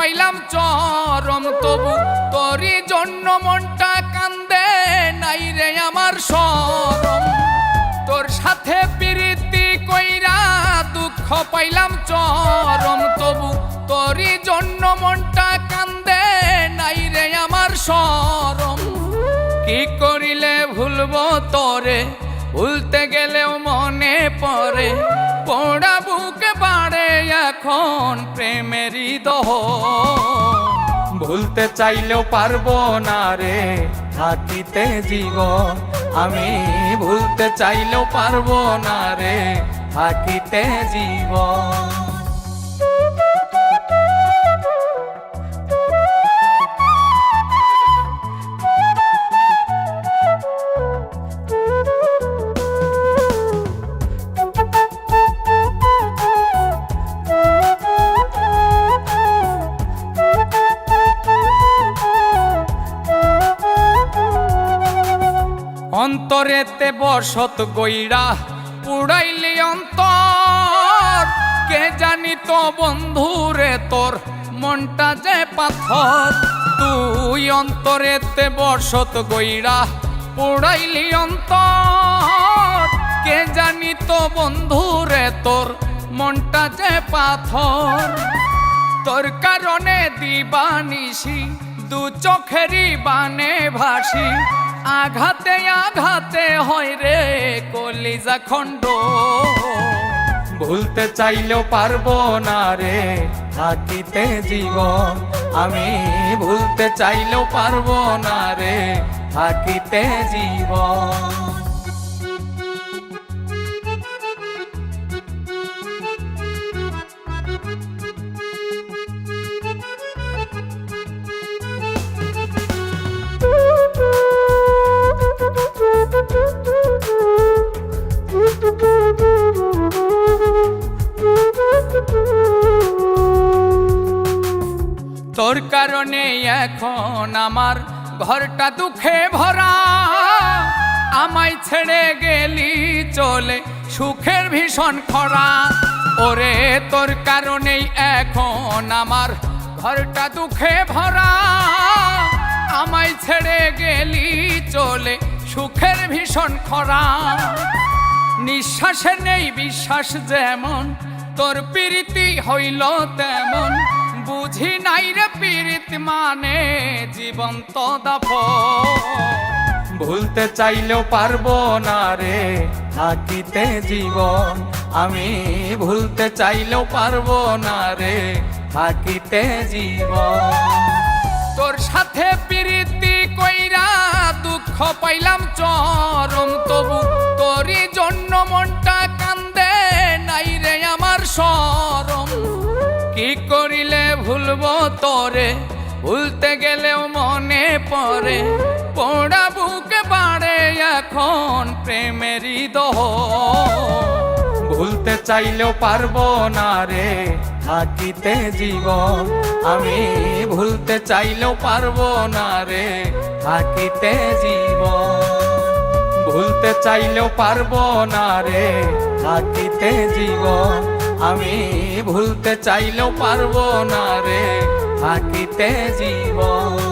পাইলাম চরম, তবু তোরই জন্য মনটা কান্দে নাই রে আমার শরম। তোর সাথে প্রীতি কইরা দুঃখ পাইলাম চরম, তবু তোরই জন্য মনটা কান্দে নাই রে আমার শরম। কি করিলে ভুলবো তোরে, ভুলতে গেলেও মনে পড়ে, পোড়া বুকে বাড়ে এখন প্রেমেরই দহ। ভুলতে চাইলেও পারবো না রে থাকিতে জীবন, আমি ভুলতে চাইলেও পারবো না রে থাকিতে জীবন। অন্তরেতে বসত গইরা পুড়াইলি অন্তর, কে জানি তো বন্ধুরে তোর মনটা যে পাথর। তুই অন্তরেতে বসত গইরা পুড়াইলি অন্তর, কে জানি তো বন্ধুরে তোর মনটা যে পাথর। তোর কারণে দিবানিশি দু চোখেরই বানে ভাসি, আঘাতে আঘাতে হয় রে কলিজা খণ্ড। ভুলতে চাইলেও পারবো না রে থাকিতে জীবন, আমি ভুলতে চাইলেও পারবো না রে থাকিতে জীবন। তোর কারণে এখন আমার ঘরটা দুঃখে ভরা, আমায় ছেড়ে গেলি চলে সুখের ভীষণ খরা। ওরে তোর কারণেই এখন আমার ঘরটা দুঃখে ভরা, আমায় ছেড়ে গেলি চলে সুখের ভীষণ খরা। নিঃশ্বাসে নেই বিশ্বাস যেমন, তোর প্রীতি হইল তেমন, বুঝি নাই রে প্রীতি মানে জীবন্ত দাফন। ভুলতে চাইলেও পারবো না রে থাকিতে জীবন, আমি ভুলতে চাইলেও পারবো না রে থাকিতে জীবন। তোর সাথে প্রীতি কইরা দুঃখ পাইলাম চরম, তবু তোরই জন্য মনটা কান্দে নাই রে আমার শরম। কি করিলে ভুলবো তোরে, ভুলতে গেলেও মনে পড়ে, পোড়া বুকে বাড়ে এখন প্রেমেরই দহ। ভুলতে চাইলেও পারবো না রে থাকিতে জীবন, আমি ভুলতে চাইলেও পারবো না রে থাকিতে জীবন। ভুলতে চাইলেও পারবো না রে থাকিতে জীবন, আমি ভুলতে চাইলেও পারবো না রে থাকিতে জীবন।